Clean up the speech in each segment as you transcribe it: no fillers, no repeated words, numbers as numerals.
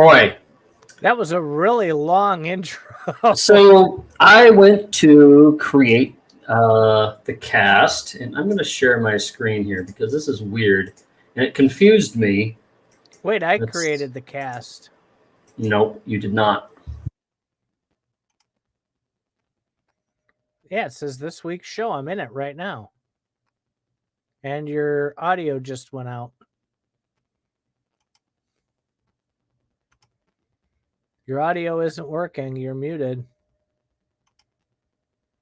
boy. That was a really long intro. So I went to create the cast, and I'm going to share my screen here because this is weird, and it confused me. Wait, I created the cast. Nope, you did not. Yeah, it says this week's show. I'm in it right now. And your audio just went out. Your audio isn't working. You're muted.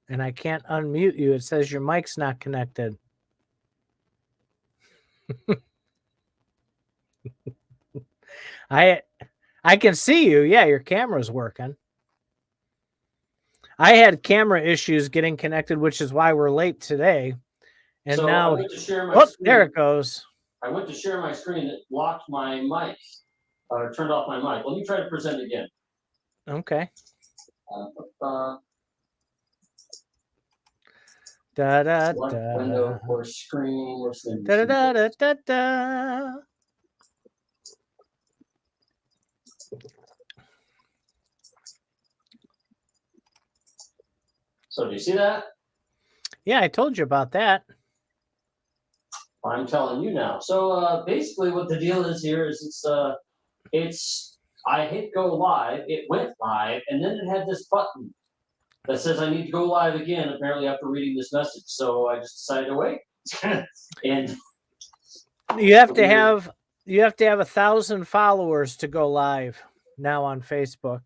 And I can't unmute you. It says your mic's not connected. I can see you. Yeah, your camera's working. I had camera issues getting connected, which is why we're late today. And so now, I went to share my screen. There it goes. I went to share my screen. It locked my mic, or turned off my mic. Let me try to present again. Okay. Window for screen. So do you see that? Yeah, I told you about that. I'm telling you now. So basically what the deal is here is it's I hit go live, it went live, and then it had this button that says I need to go live again, apparently after reading this message. So I just decided to wait. And you have to have 1,000 followers to go live now on Facebook.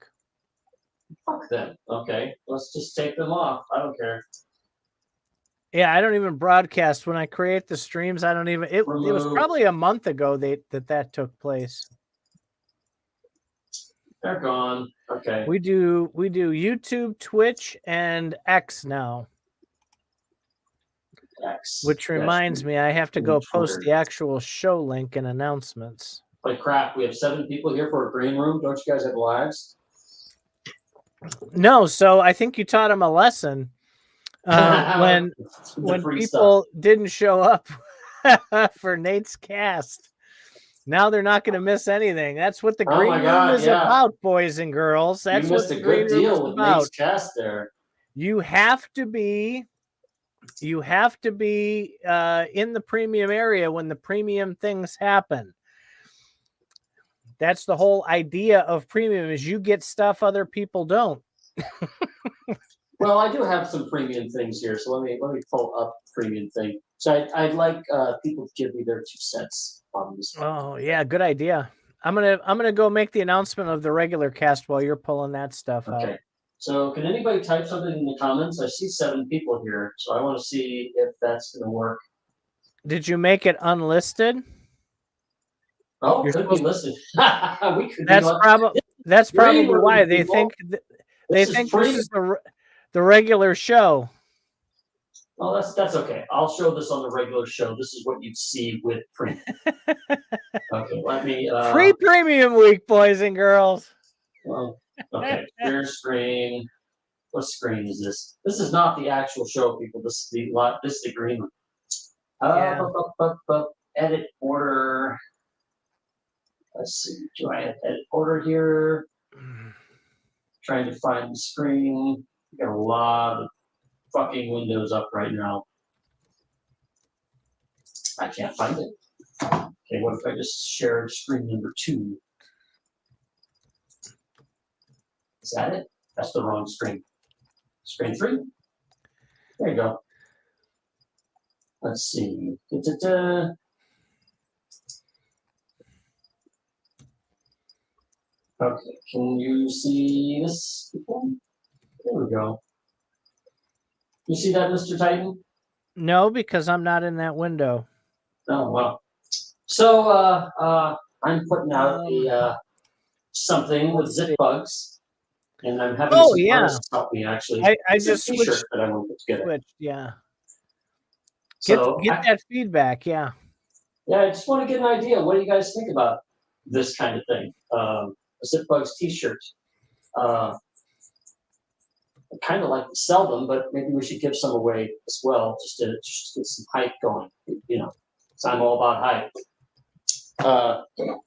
Fuck them. Okay. Let's just take them off. I don't care. Yeah, I don't even broadcast when I create the streams. I don't even. It was probably a month ago that took place. They're gone. Okay. We do YouTube, Twitch, and X now. X. Which reminds me, I have to go post the actual show link and announcements. Like crap, we have 7 people here for a green room. Don't you guys have lives? No, so I think you taught them a lesson. When people didn't show up for Nate's cast. Now they're not going to miss anything. That's what the green room is about, boys and girls. That's what the green room is about. Nate's cast there. You have to be in the premium area when the premium things happen. That's the whole idea of premium, is you get stuff other people don't. Well, I do have some premium things here, so let me pull up premium thing. So I'd like people to give me their 2 cents on this. Oh yeah, good idea. I'm gonna go make the announcement of the regular cast while you're pulling that stuff out. Okay. So can anybody type something in the comments? I see 7 people here, so I want to see if that's gonna work. Did you make it unlisted? Oh, it could be listed. That's probably why they think this is the regular show. Well, that's okay. I'll show this on the regular show. This is what you'd see with premium. Okay, let me. Free premium week, boys and girls. Well, okay. Share screen. What screen is this? This is not the actual show, people. This is the green one. Edit order. Let's see. Do I have edit order here? Trying to find the screen. Got a lot of fucking windows up right now. I can't find it. Okay, what if I just share screen number 2? Is that it? That's the wrong screen. Screen 3? There you go. Let's see. Okay, can you see this? There we go. You see that, Mr. Titan? No, because I'm not in that window. Oh, well. So, I'm putting out something with zip bugs, and I'm having some artists help me, actually. I just switched. That I want to put together. Yeah. So get that feedback, yeah. Yeah, I just want to get an idea. What do you guys think about this kind of thing? A zip bugs T-shirt. I kind of like to sell them, but maybe we should give some away as well, just to get some hype going. You know, so I'm all about hype.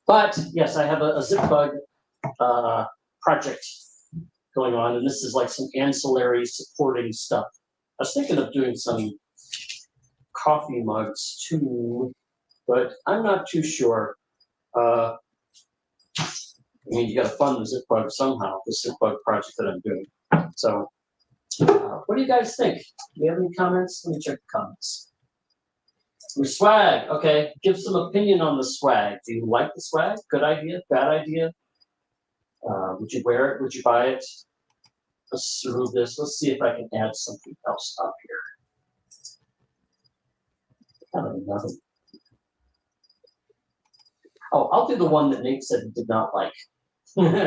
But yes, I have a zip bug project going on, and this is like some ancillary supporting stuff. I was thinking of doing some coffee mugs too, but I'm not too sure. I mean, you got to fund the ZipBug somehow, the ZipBug project that I'm doing. So, what do you guys think? Do you have any comments? Let me check the comments. Your swag, okay. Give some opinion on the swag. Do you like the swag? Good idea? Bad idea? Would you wear it? Would you buy it? Let's remove this. Let's see if I can add something else up here. Nothing. Oh, I'll do the one that Nate said he did not like. Can I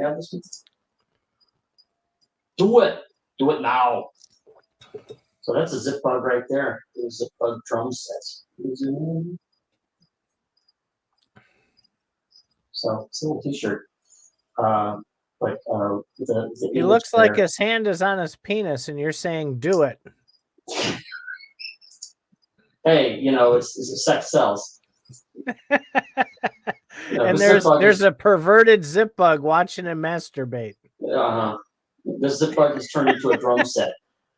add this one? Do it. Do it now. So that's a ZipBug right there. The ZipBug drum set. So it's a little t-shirt. He looks like his hand is on his penis, and you're saying do it. Hey, you know, it's sex sells. And there's a perverted ZipBug watching him masturbate. The ZipBug has turned into a drum set,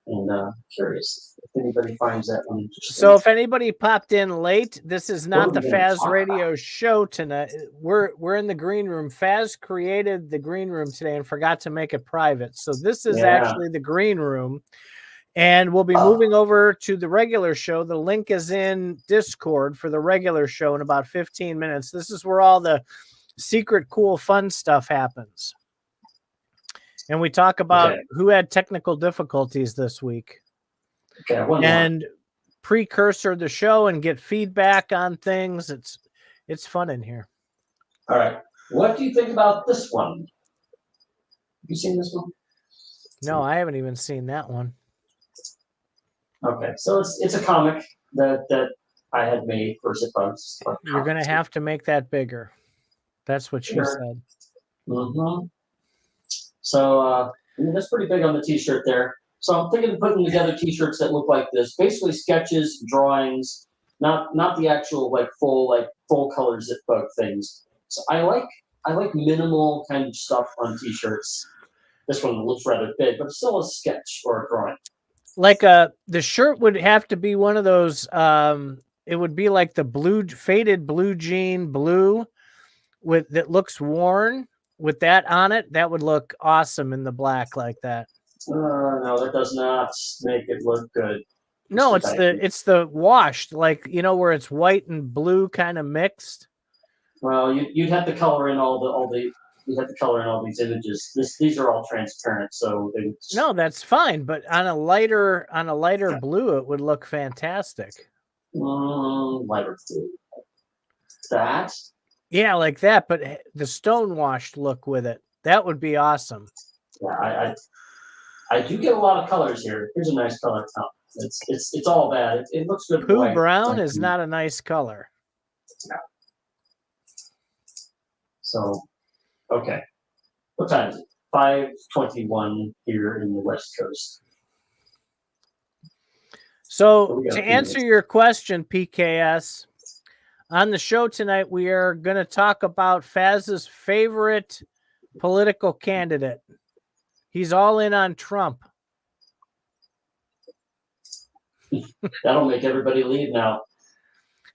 and curious if anybody finds that one interesting. So if anybody popped in late, this is not the Faz Radio show tonight. We're in the green room. Faz created the green room today and forgot to make it private. So this is actually the green room. And we'll be moving over to the regular show. The link is in Discord for the regular show in about 15 minutes. This is where all the secret, cool, fun stuff happens. And we talk about who had technical difficulties this week. And precursor the show and get feedback on things. It's fun in here. All right. What do you think about this one? Have you seen this one? No, I haven't even seen that one. Okay, so it's a comic that I had made for ZipBugs. You're going to have to make that bigger. That's what she said. Mm-hmm. So I mean, that's pretty big on the t-shirt there. So I'm thinking of putting together t-shirts that look like this. Basically sketches, drawings, not the actual full color ZipBug things. So I like minimal kind of stuff on t-shirts. This one looks rather big, but it's still a sketch or a drawing. Like the shirt would have to be one of those. It would be like the faded blue jean blue that looks worn with that on it. That would look awesome in the black like that. No, that does not make it look good. No, it's the washed, like, you know, where it's white and blue kind of mixed. Well, you'd have to color in all these images. These are all transparent, so no, that's fine. But on a lighter blue, it would look fantastic. Lighter blue. That? Yeah, like that. But the stonewashed look with it, that would be awesome. Yeah, I do get a lot of colors here. Here's a nice color. Oh, it's all bad. It looks good. Pooh brown is not a nice color. No. So. Okay. What time is it? 5:21 here in the West Coast. So to answer your question, PKS, on the show tonight, we are going to talk about Faz's favorite political candidate. He's all in on Trump. That'll make everybody leave now.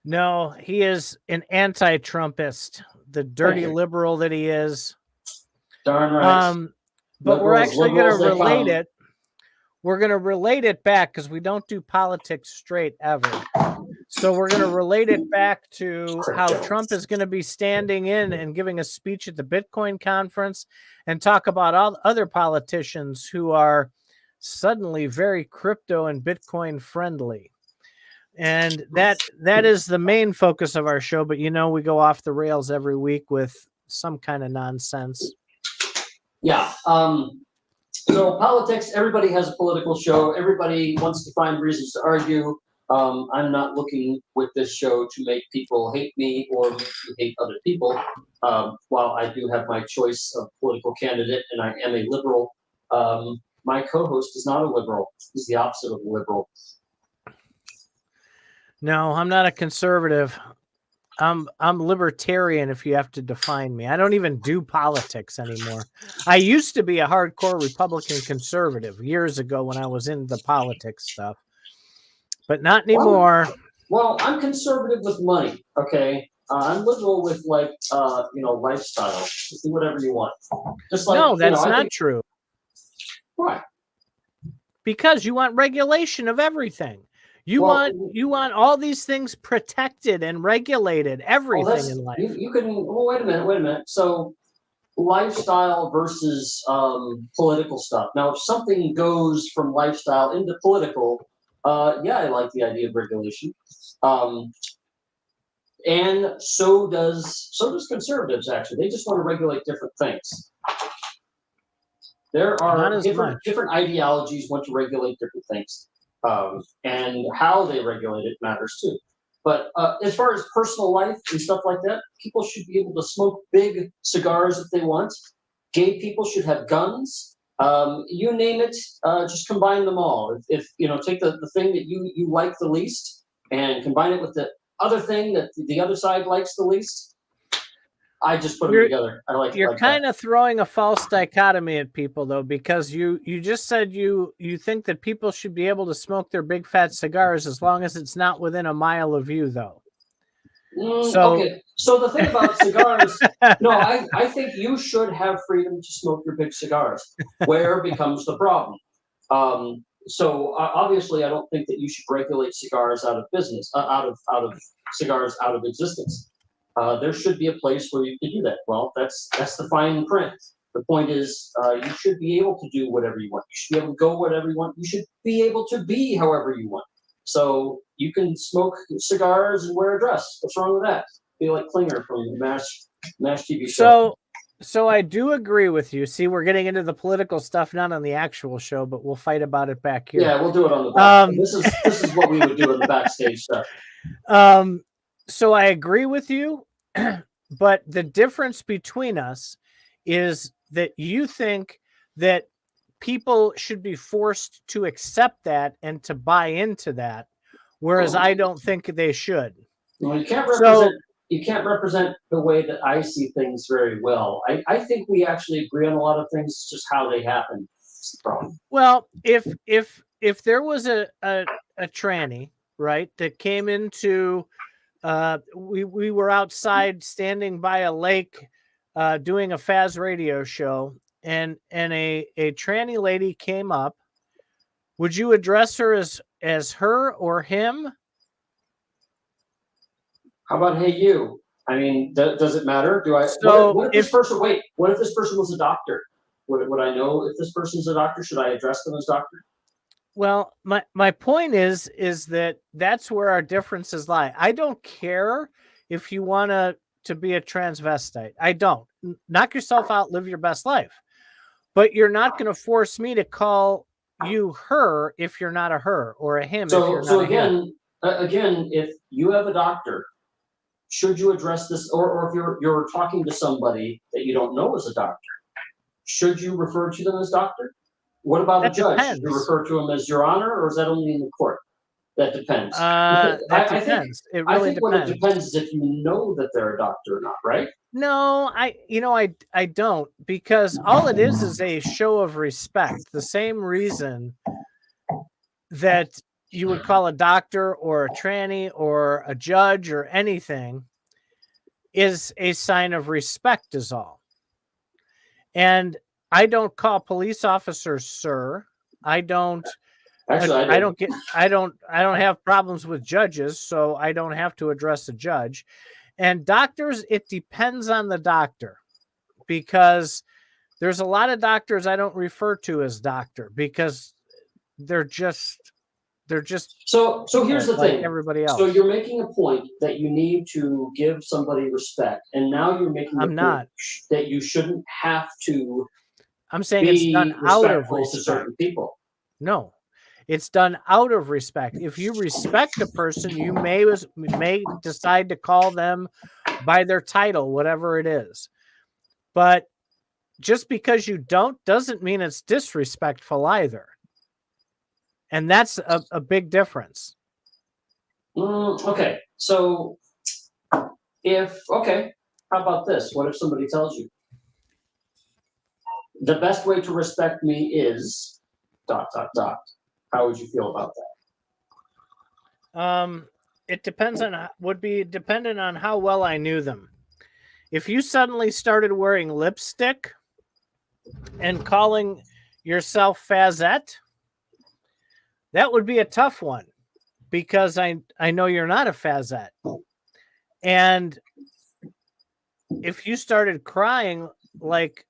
No, he is an anti-Trumpist. The dirty liberal that he is. Darn right. But we're actually going to relate it. We're going to relate it back because we don't do politics straight ever. So we're going to relate it back to how Trump is going to be standing in and giving a speech at the Bitcoin conference and talk about all other politicians who are suddenly very crypto and Bitcoin friendly. And that is the main focus of our show. But, you know, we go off the rails every week with some kind of nonsense. Yeah. So politics, everybody has a political show. Everybody wants to find reasons to argue. I'm not looking with this show to make people hate me or to hate other people. While I do have my choice of political candidate and I am a liberal, my co-host is not a liberal. He's the opposite of a liberal. No, I'm not a conservative. I'm libertarian if you have to define me. I don't even do politics anymore. I used to be a hardcore Republican conservative years ago when I was into the politics stuff, but not anymore. Well, I'm conservative with money. Okay, I'm liberal with lifestyle. Just do whatever you want. Just like No, that's I not think, true. why? Because you want regulation of everything. You want all these things protected and regulated, everything in life. You can. Well, wait a minute. So, lifestyle versus political stuff. Now, if something goes from lifestyle into political, yeah, I like the idea of regulation. And so does conservatives. Actually, they just want to regulate different things. There Not are as different much. different ideologies want to regulate different things, and how they regulate it matters too. But as far as personal life and stuff like that, people should be able to smoke big cigars if they want. Gay people should have guns. You name it, just combine them all. If take the thing that you like the least and combine it with the other thing that the other side likes the least. I just put them together. I like. You're kind of throwing a false dichotomy at people, though, because you just said you think that people should be able to smoke their big fat cigars as long as it's not within a mile of you, though. Okay. So the thing about cigars, no, I think you should have freedom to smoke your big cigars. Where becomes the problem? So obviously, I don't think that you should regulate cigars out of business, out of cigars out of existence. There should be a place where you can do that. Well, that's the fine print. The point is, you should be able to do whatever you want. You should be able to go whatever you want. You should be able to be however you want. So you can smoke cigars and wear a dress. What's wrong with that? Be like Klinger from the MASH TV show. So I do agree with you. See, we're getting into the political stuff, not on the actual show, but we'll fight about it back here. Yeah, we'll do it on the back. This is what we would do in the backstage stuff. So I agree with you, but the difference between us is that you think that people should be forced to accept that and to buy into that, whereas I don't think they should. Well, you can't represent the way that I see things very well. I think we actually agree on a lot of things. It's just how they happen. That's the problem. Well, if there was a tranny, right, that came into we were outside standing by a lake doing a Faz radio show, and a tranny lady came up, would you address her as her or him? How about hey you? I mean, does it matter? Do I? So what if this person? Wait, what if this person was a doctor? Would I know if this person's a doctor? Should I address them as doctor? Well, my point is that that's where our differences lie. I don't care if you want to be a transvestite. I don't. Knock yourself out, live your best life. But you're not going to force me to call you her if you're not a her, or a him if you're not a him. Again, if you have a doctor, should you address this, or if you're talking to somebody that you don't know as a doctor, should you refer to them as doctor? What about a judge? Depends. Should you refer to him as your honor, or is that only in the court? That depends. That depends. It really depends. What it depends is if you know that they're a doctor or not, right? No, I don't, because all it is a show of respect. The same reason that you would call a doctor or a tranny or a judge or anything is a sign of respect is all. And I don't call police officers sir. I don't. Actually, I don't have problems with judges, so I don't have to address a judge. And doctors, it depends on the doctor, because there's a lot of doctors I don't refer to as doctor because they're just so here's the thing. Everybody else. So you're making a point that you need to give somebody respect, and now you're making a point that you shouldn't have to. I'm saying it's done out of respect to certain people. No, it's done out of respect. If you respect a person, you may decide to call them by their title, whatever it is. But just because you don't doesn't mean it's disrespectful either. And that's a big difference. Okay, so how about this? What if somebody tells you the best way to respect me is ... How would you feel about that? It depends on would be dependent on how well I knew them. If you suddenly started wearing lipstick and calling yourself Fazette, that would be a tough one because I know you're not a Fazette. And if you started crying like,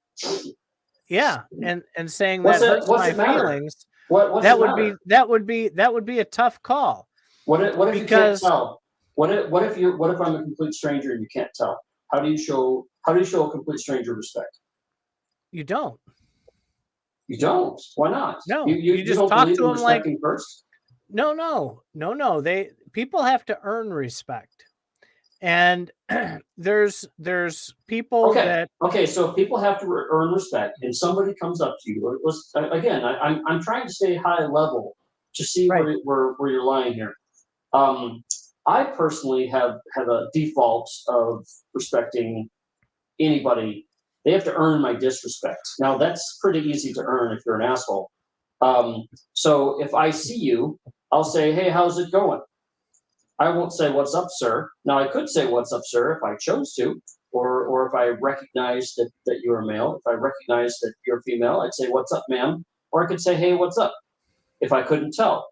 yeah, and saying that hurts my feelings, that would be a tough call. What if you can't tell? What if I'm a complete stranger and you can't tell? How do you show a complete stranger respect? You don't. You don't. Why not? No, you just don't talk believe to in them like respecting first? No. People have to earn respect, and there's people that. Okay, so if people have to earn respect, and somebody comes up to you, again, I'm trying to stay high level to see Right. where you're lying here. I personally have a default of respecting anybody. They have to earn my disrespect. Now that's pretty easy to earn if you're an asshole. So if I see you, I'll say, hey, how's it going? I won't say what's up, sir. Now I could say what's up, sir, if I chose to, or if I recognize that you're a male. If I recognize that you're female, I'd say what's up, ma'am. Or I could say, hey, what's up? If I couldn't tell.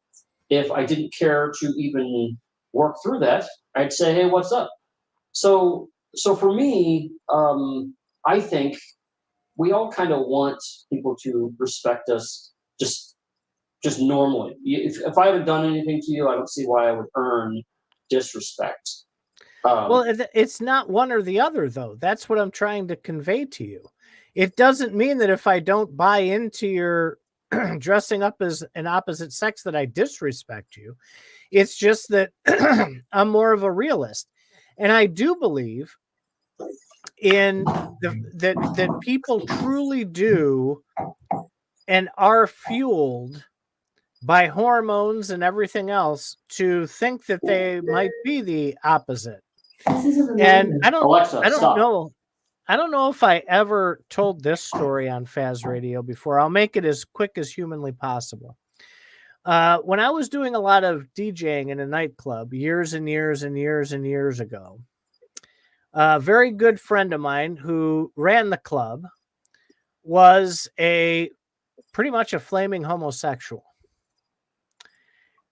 If I didn't care to even work through that, I'd say, hey, what's up? So for me, I think we all kind of want people to respect us just normally. If I haven't done anything to you, I don't see why I would earn disrespect. Well, it's not one or the other, though. That's what I'm trying to convey to you. It doesn't mean that if I don't buy into your dressing up as an opposite sex that I disrespect you. It's just that I'm more of a realist. And I do believe in that people truly do and are fueled by hormones and everything else to think that they might be the opposite. And I don't know if I ever told this story on Faz Radio before. I'll make it as quick as humanly possible. When I was doing a lot of DJing in a nightclub years and years and years and years ago, a very good friend of mine who ran the club was pretty much a flaming homosexual.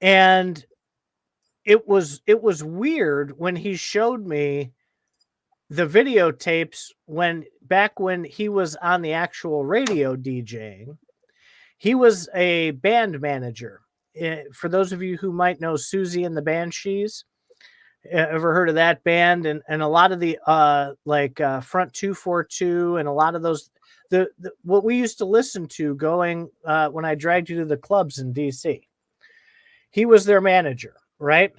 And it was weird when he showed me the videotapes back when he was on the actual radio DJing. He was a band manager. For those of you who might know Susie and the Banshees, ever heard of that band? And a lot of the Front 242 and a lot of those, what we used to listen to going when I dragged you to the clubs in DC. He was their manager, right?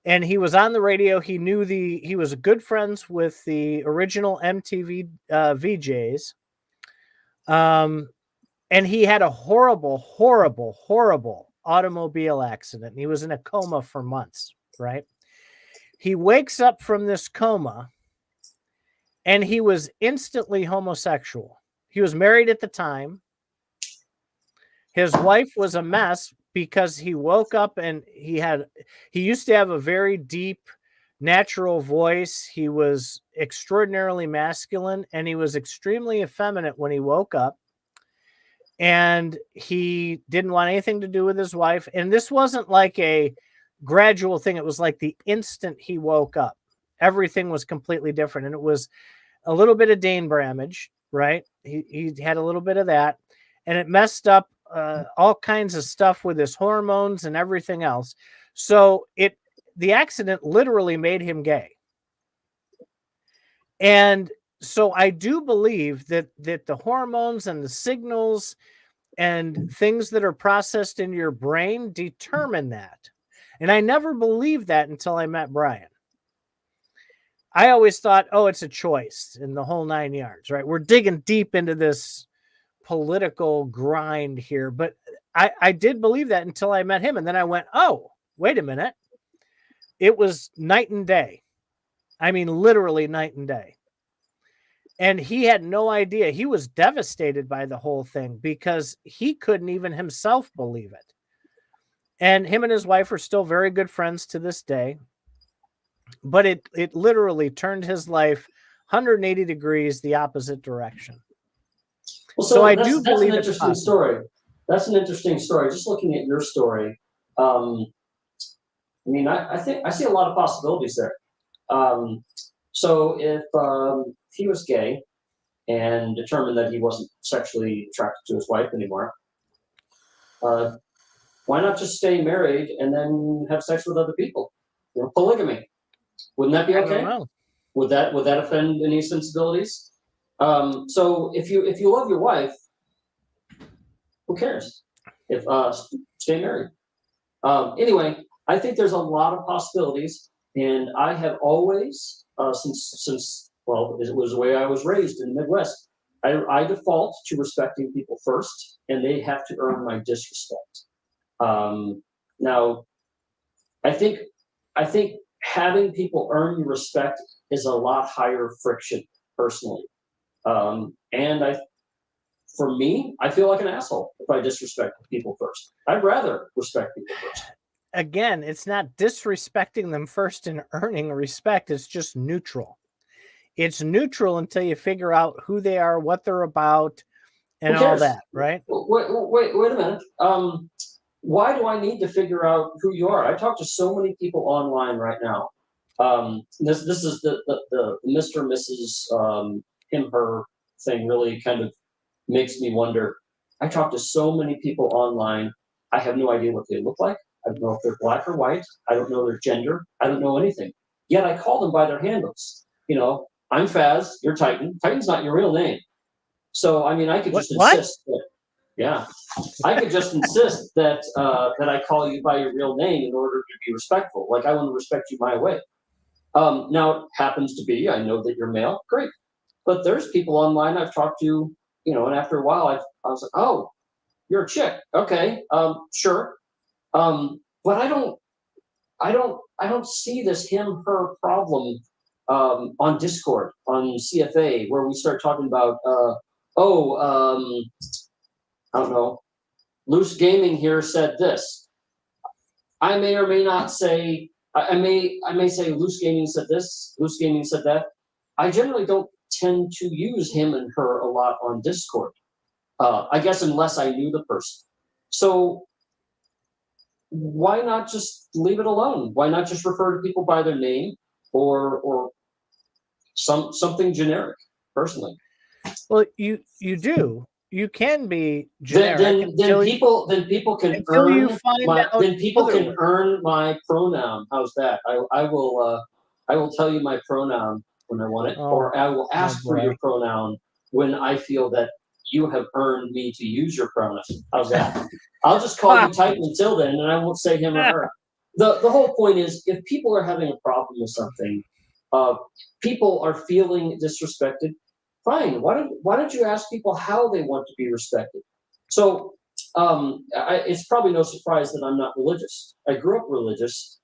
And he was on the radio. He was good friends with the original MTV VJs. And he had a horrible, horrible, horrible automobile accident. And he was in a coma for months, right? He wakes up from this coma and he was instantly homosexual. He was married at the time. His wife was a mess because he woke up and he used to have a very deep, natural voice. He was extraordinarily masculine and he was extremely effeminate when he woke up. And he didn't want anything to do with his wife. And this wasn't like a gradual thing. It was like the instant he woke up, everything was completely different. And it was a little bit of Dane Bramage, right? He had a little bit of that. And it messed up all kinds of stuff with his hormones and everything else. So the accident literally made him gay. And so I do believe that the hormones and the signals and things that are processed in your brain determine that. And I never believed that until I met Brian. I always thought, oh, it's a choice in the whole 9 yards, right? We're digging deep into this political grind here. But I did believe that until I met him. And then I went, oh, wait a minute. it was night and day. I mean, literally night and day. And he had no idea. He was devastated by the whole thing because he couldn't even himself believe it. And him and his wife are still very good friends to this day. But it literally turned his life 180 degrees the opposite direction. Well, So I that's, do that's believe an it's interesting possible. story. That's an interesting story. Just looking at your story, I mean, I think I see a lot of possibilities there. So if he was gay and determined that he wasn't sexually attracted to his wife anymore, why not just stay married and then have sex with other people? You know, polygamy. Wouldn't that be I okay? don't know. Would that offend any sensibilities? So if you love your wife, who cares? If stay married. Anyway, I think there's a lot of possibilities, and I have always since well, it was the way I was raised in the Midwest. I default to respecting people first, and they have to earn my disrespect. Now, I think having people earn your respect is a lot higher friction, personally. And for me, I feel like an asshole if I disrespect people first. I'd rather respect people first. Again, it's not disrespecting them first and earning respect. It's just neutral. It's neutral until you figure out who they are, what they're about, and Who all cares? that, right? Wait a minute. Why do I need to figure out who you are? I talk to so many people online right now. This is the Mr. Mrs. Him her thing really kind of makes me wonder. I talk to so many people online. I have no idea what they look like. I don't know if they're black or white. I don't know their gender. I don't know anything. Yet I call them by their handles. You know, I'm Faz. You're Titan. Titan's not your real name. So I mean, I could just What? insist that. Yeah, I could just insist that that I call you by your real name in order to be respectful. Like I want to respect you my way. Now it happens to be I know that you're male. Great. But there's people online I've talked to, you know, and after a while I was like, oh, you're a chick. Okay, sure. But I don't see this him her problem on Discord on CFA where we start talking about I don't know, Loose Gaming here said this. I may or may not say I may say Loose Gaming said this, Loose Gaming said that. I generally don't tend to use him and her a lot on Discord. I guess unless I knew the person. So why not just leave it alone? Why not just refer to people by their name or something generic? Personally, Well, you do. You can be then generic then people can until you earn find my out then people can otherwise. earn my pronoun. How's that? I will tell you my pronoun when I want it, Oh, or I will ask for boy. your pronoun when I feel that you have earned me to use your pronoun. How's that? I'll just call you Titan until then, and I won't say him or her. The whole point is, if people are having a problem with something, people are feeling disrespected. Fine. Why don't you ask people how they want to be respected? So it's probably no surprise that I'm not religious. I grew up religious.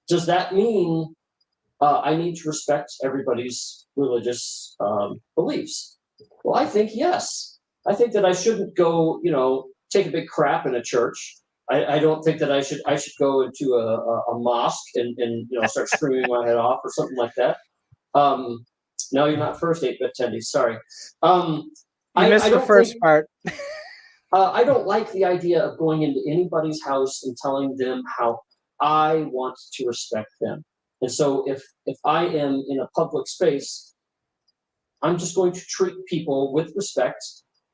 Does that mean I need to respect everybody's religious beliefs? Well, I think yes. I think that I shouldn't go, you know, take a big crap in a church. I don't think that I should go into a mosque and you know start screaming my head off or something like that. No, you're not first 8-bit tendy. Sorry. You I missed the don't first think part. I don't like the idea of going into anybody's house and telling them how I want to respect them. And so if I am in a public space, I'm just going to treat people with respect.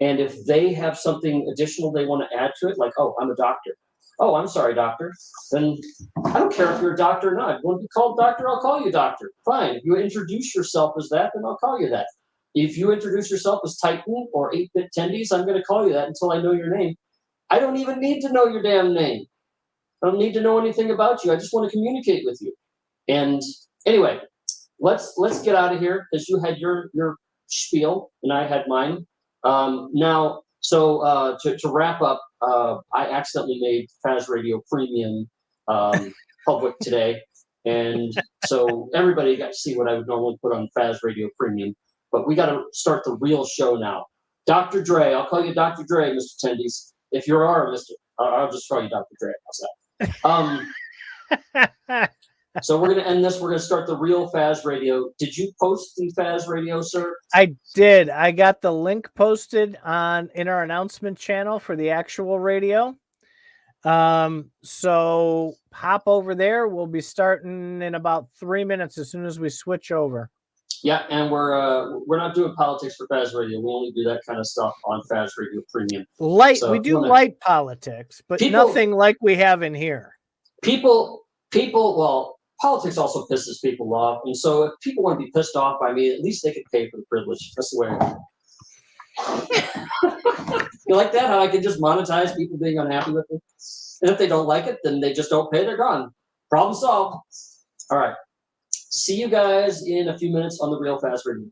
And if they have something additional they want to add to it, like, oh, I'm a doctor. Oh, I'm sorry, doctor. Then I don't care if you're a doctor or not. You want to be called doctor? I'll call you doctor. Fine. If you introduce yourself as that, then I'll call you that. If you introduce yourself as Titan or 8-bit Tendies, I'm going to call you that until I know your name. I don't even need to know your damn name. I don't need to know anything about you. I just want to communicate with you. And anyway, let's get out of here because you had your spiel and I had mine. Now, so to wrap up, I accidentally made Faz Radio Premium public today. And so everybody got to see what I would normally put on Faz Radio Premium. But we got to start the real show now. Dr. Dre, I'll call you Dr. Dre, Mr. Tendies. If you are Mr. I'll just call you Dr. Dre. How's that? So we're going to end this. We're going to start the real Faz Radio. Did you post the Faz Radio, sir? I did. I got the link posted in our announcement channel for the actual radio. So hop over there. We'll be starting in about 3 minutes as soon as we switch over. Yeah, and we're not doing politics for Faz Radio. We only do that kind of stuff on Faz Radio Premium. We do light politics, but nothing like we have in here. People, well, politics also pisses people off, and so if people want to be pissed off by me, at least they can pay for the privilege. That's the way. You like that? How I can just monetize people being unhappy with me? And if they don't like it, then they just don't pay. They're gone. Problem solved. All right. See you guys in a few minutes on the Real Faz Radio.